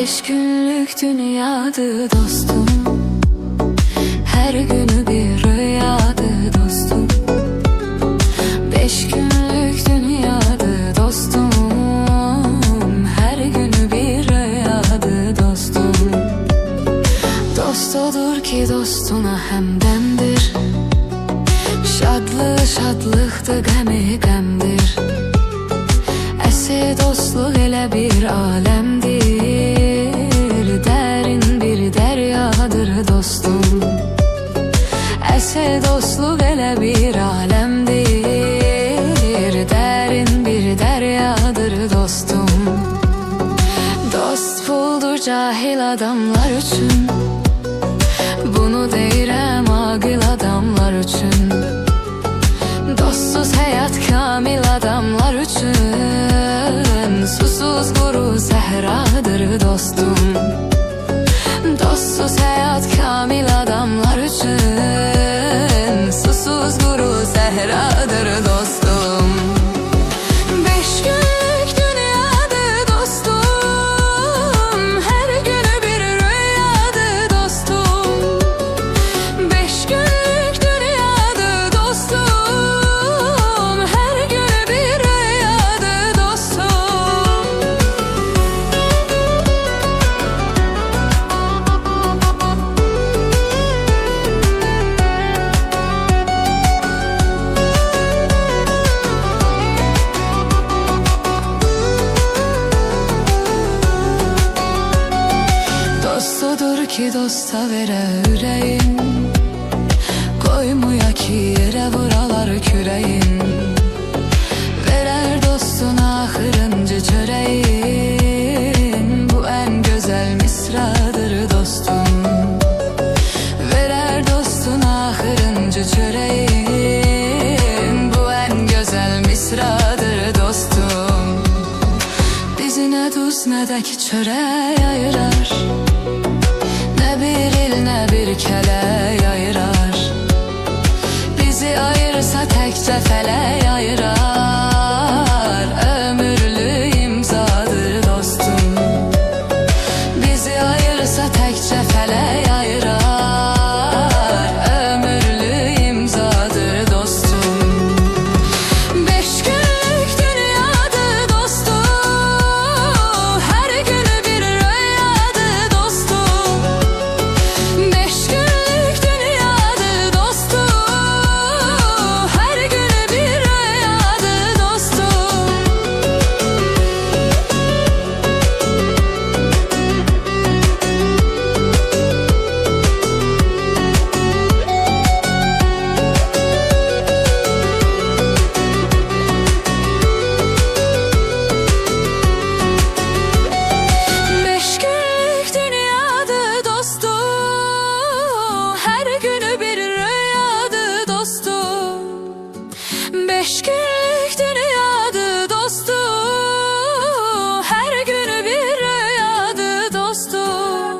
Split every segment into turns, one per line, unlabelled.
5 günlük dünyadı dostum, her günü bir rüyadı dostum. 5 günlük dünyadı dostum, her günü bir rüyadı dostum. Dost odur ki dostuna hemdemdir, şadlığı şadlıqdır, qəmi qəmdir. Əsl dostluq elə bir aləmdir, dərin bir dəryadır dostum. Əsl dostluq elə bir aləmdir, dərin bir dəryadır dostum. Dost puldur cahil adamlar üçün, bunu deyirəm aqil adamlar üçün. Dostsuz həyat kamil adamlar üçün, susuz quru səhradır dostum. Dostsuz həyat kamil adamlar üçün, susuz quru səhradır dostum. 5 günlük dünyadır dostum, hər günü bir rüyadır dostum. 5 günlük dünyadır dostum, hər günü bir rüyadır dostum. Dost odur ki dosta verə ürəyin, qoymuya ki yerə vuralar kürəyin. Verər dostuna axırıncı çörəyin, bu ən gözəl misradır dostum. Verər dostuna axırıncı çörəyin, bu ən gözəl misradır dostum. Bizi nə duz nə də ki çörək ayırar, nə bir il nə bir kələk ayırar. Bizi ayırsa təkcə fələk ayırar, ömürlü imzadır dostum. Bizi ayırsa təkcə fələk ayırar, ömürlü imzadır dostum. 5 günlük dünyadır dostum, hər günü bir rüyadır dostum. 5 günlük dünyadır dostum, hər günü bir rüyadır dostum. Beş günlük dünyadır dostum, her günü bir rüyadır dostum. 5 günlük dünyadır dostum, her günü bir rüyadır dostum.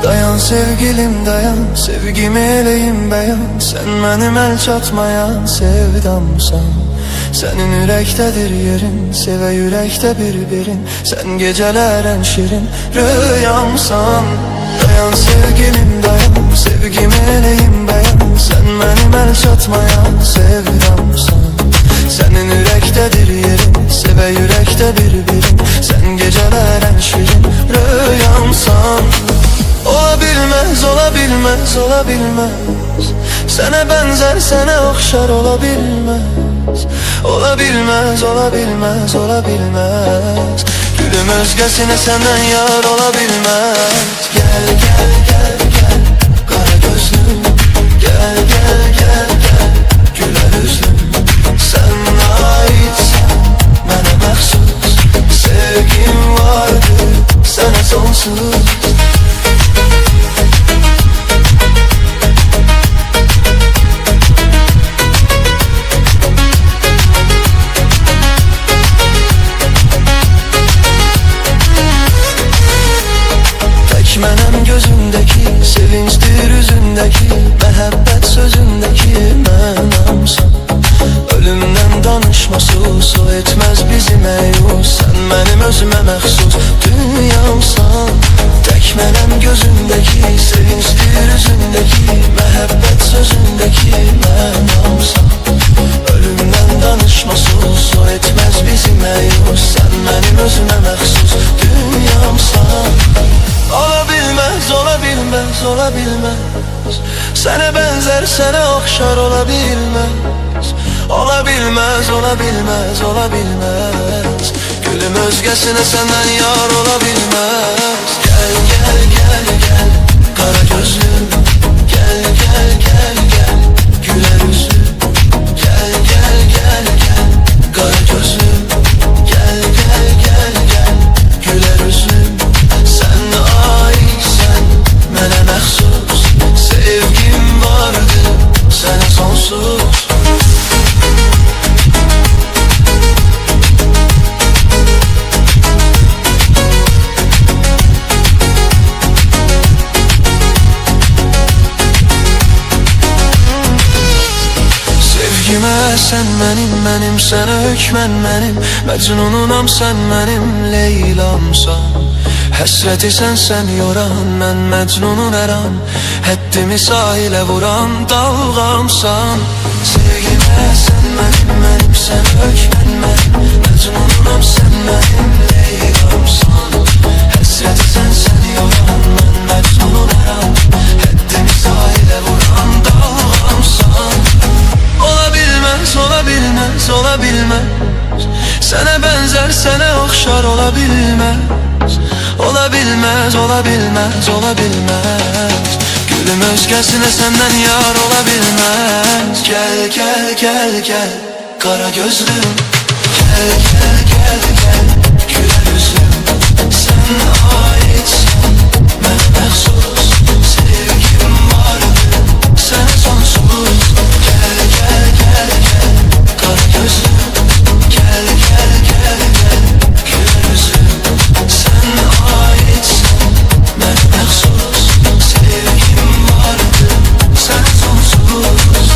Dayan sevgilim dayan, sevgimi eləyim bəyan. Sən mənim əl çatmayan sevdamsan. Sənin ürəkdədir yerin, sevə ürəkdə bir-birin. Sən gecələr ən şirin rüyamsan. Dayan sevgilim dayan, sevgimi eləyim bəyan. Sən mənim əl çatmayan sevdamsan. Sənin ürəkdədir yerin, sevə ürəkdə bir-birin. Sən gecələr ən şirin rüyamsan. Ola bilməz, ola bilməz, ola bilməz. Sənə bənzər, sənə oxşar ola bilməz. Ola bilməz, ola bilməz, ola bilməz. Gülüm özgəsinə səndən yar ola bilməz. Gəl, gəl, gəl, gəl, qara gözlüm. Gəl, gəl, gəl, gəl, gülər üzlüm. Sən aidsən mənə məxsus, sevgim vardır sənə sonsuz. o etmez bizi məyus. Sen benim özüme məxsus dünyamsan. Tek mənim gözündeki, sevinçdir üzündeki, məhəbbət sözündeki mənamsan. Ölümden danışmasız o etmez bizi məyus. Sen benim özüme məxsus dünyamsan. Ola bilmez, ola bilmez, ola bilmez. Sene benzer, sene okşar, ola bilmez. Ola bilmez, ola bilmez, ola bilmez. Gülüm özgesine senden yar ola bilmez. Gel gel gel gel kara gözlüm. Gel gel gel gel güler yüzlüm. Gel gel gel gel kara gözlüm. Gel gel gel gel güler yüzlüm. Sen aitsen mənə məxsus. Sevgim vardı sənə sonsuz. Sevgime sen benim sen hükmen benim. Mecnununam sen benim Leylamsan. Həsrəti sən yoran, mən məcnunun hər an. Həddimi sahilə vuran dalğamsan. Sevgimə sən mənim sən hökmən mənim. Məcnununam sən mənim Leylamsan. Həsrəti sən yoran, mən məcnunun hər an. Həddimi sahilə vuran dalğamsan. Ola bilməz, ola bilməz, ola bilməz. Sənə bənzər, sənə oxşar, ola bilməz. Ola bilmez, ola bilmez, ola bilmez. Gülüm özgesine senden yar ola bilmez. Gel gel gel gel kara gözlüm. Gel gel gel gel güler yüzlüm. Sen aitsin mənə məxsus. Sevgim vardı sənə sonsuz. Gel gel gel gel kara gözlüm. Gel gel gel gel güler yüzlüm. Sen aitsin mənə məxsus. Sevgim vardı sənə sonsuz.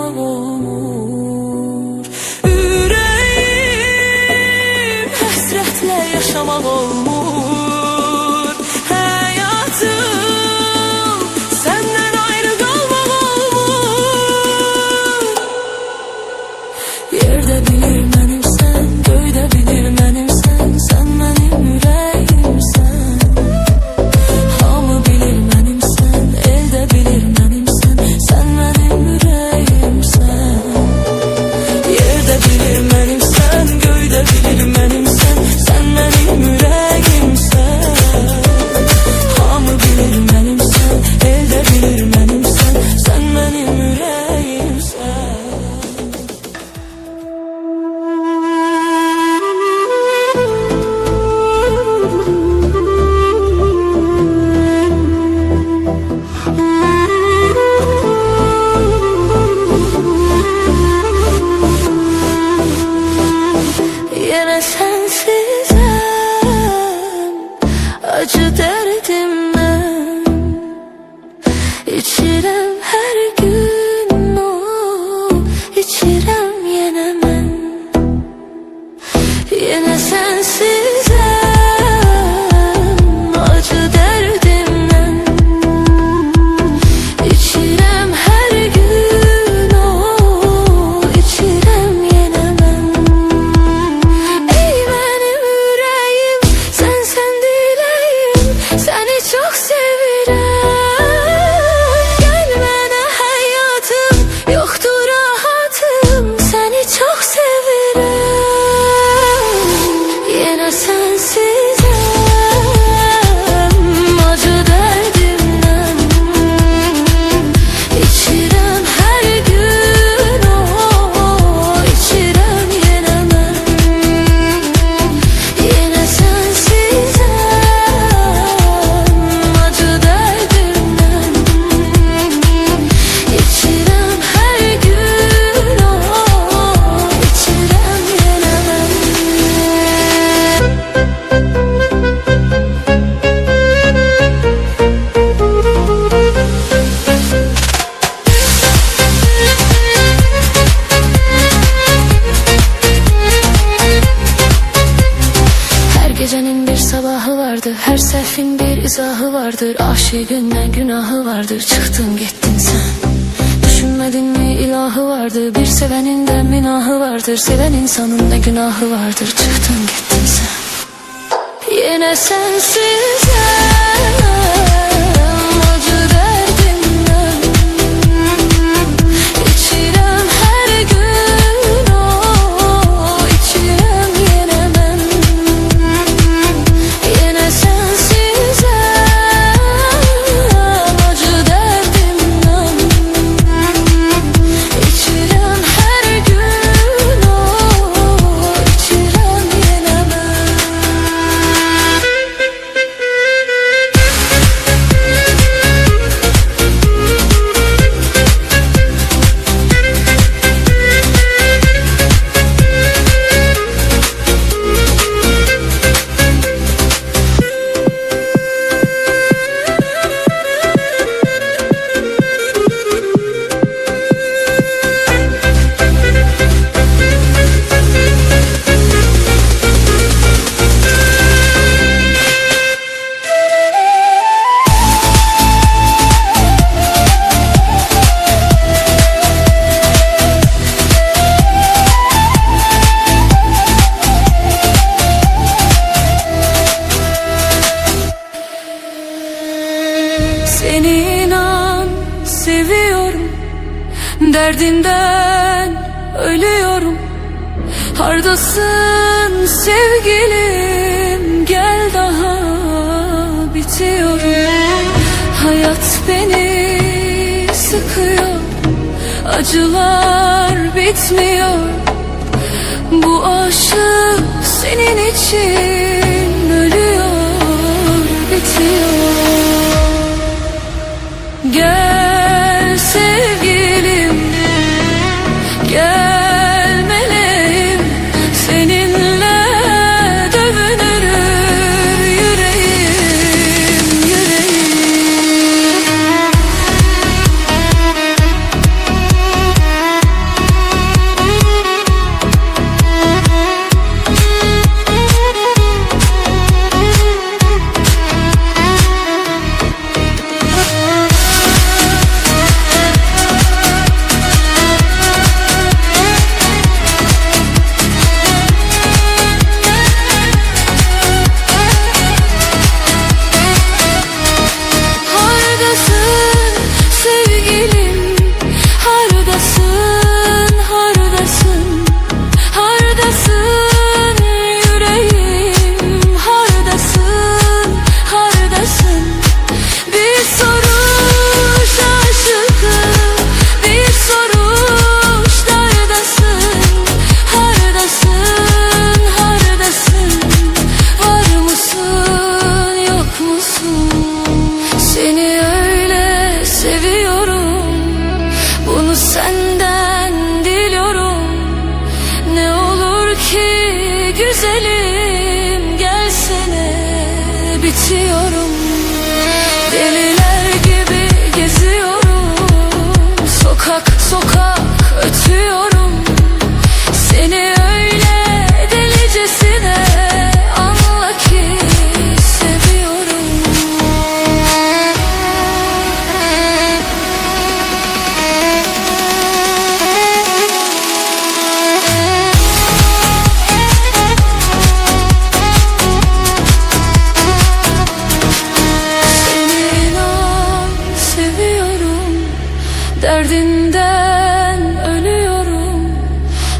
kalmaq olmur. Ürəyim həsrətlə yaşamaq olmur. Həyatım səndən ayrı qalmaq olmur. Yerdə bilir mənimsən, göydə bilir mənimsən, sən mənim ürəyimsən. Hamı bilir mənimsən, eldə bilir mənimsən, sən mənim ürəyimsən. Yerdə bilir mənimsən, göydə bilir mənimsən, sən mənim ürəyimsən. Hamı bilir mənimsən, eldə bilir mənimsən, sən mənim ürəyimsən. Yine sensizim, acı derdimden İçirem her gün o, içirem yine ben. Yine sensizim, acı derdimden İçirem her gün o, içirem yine ben. Ey benim yüreğim, sen dileyim, seni çok sevirem. Gelmene hayatım, yoktur rahatım, seni çok sevirem. Yine sensizim, acı derdimden İçirem her gün o, içirem yine ben. Yine sensizim, acı derdimden İçirem her gün o, içirem yine ben. Her gecenin bir sabahı vardır, her sehvin bir izahı vardır. Aşığın ne günahı vardır, çıktın gittin sen. Düşünmedin mi ilahı vardır, bir sevenin de minahı vardır. Seven insanın ne günahı vardır, çıktın gittin sen. Yine sensizim, acı derdimden İçirem her gün o, içirem yine ben. Yine sensizim, acı derdimden İçirem her gün o, içirem yine ben. Seni inan seviyorum, derdinden ölüyorum. Hardasın sevgilim, gel daha bitiyorum. Hayat beni sıkıyor, acılar bitmiyor. Bu aşık senin için ölüyor, bitiyor. Gel sevgilim, gel meleğim, seninle dövünür yüreğim, yüreğim. bitiyorum. Deliler gibi geziyorum, sokak sokak ötüyorum. Seni öyle delicesine anla ki seviyorum. Seni inan seviyorum, derdinden ölüyorum.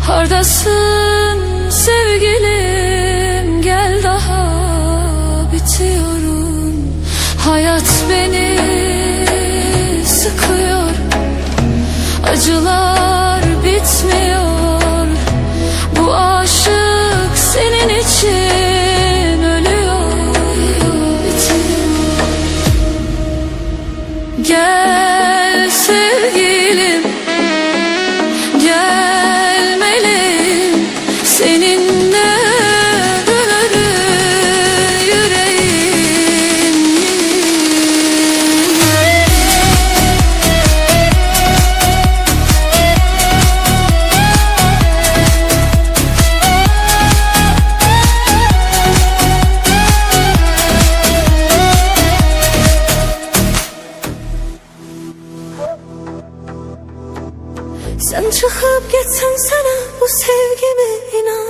Hardasın sevgilim, gel daha bitiyorum. Hayat beni sıkıyor, acılar bitmiyor. Bu aşık senin için ölüyor, bitiyor. Gel sevgilim, gel meleğim, seninle döner yüreğim. Sen çıkıp gitsen sana bu sevgime inan.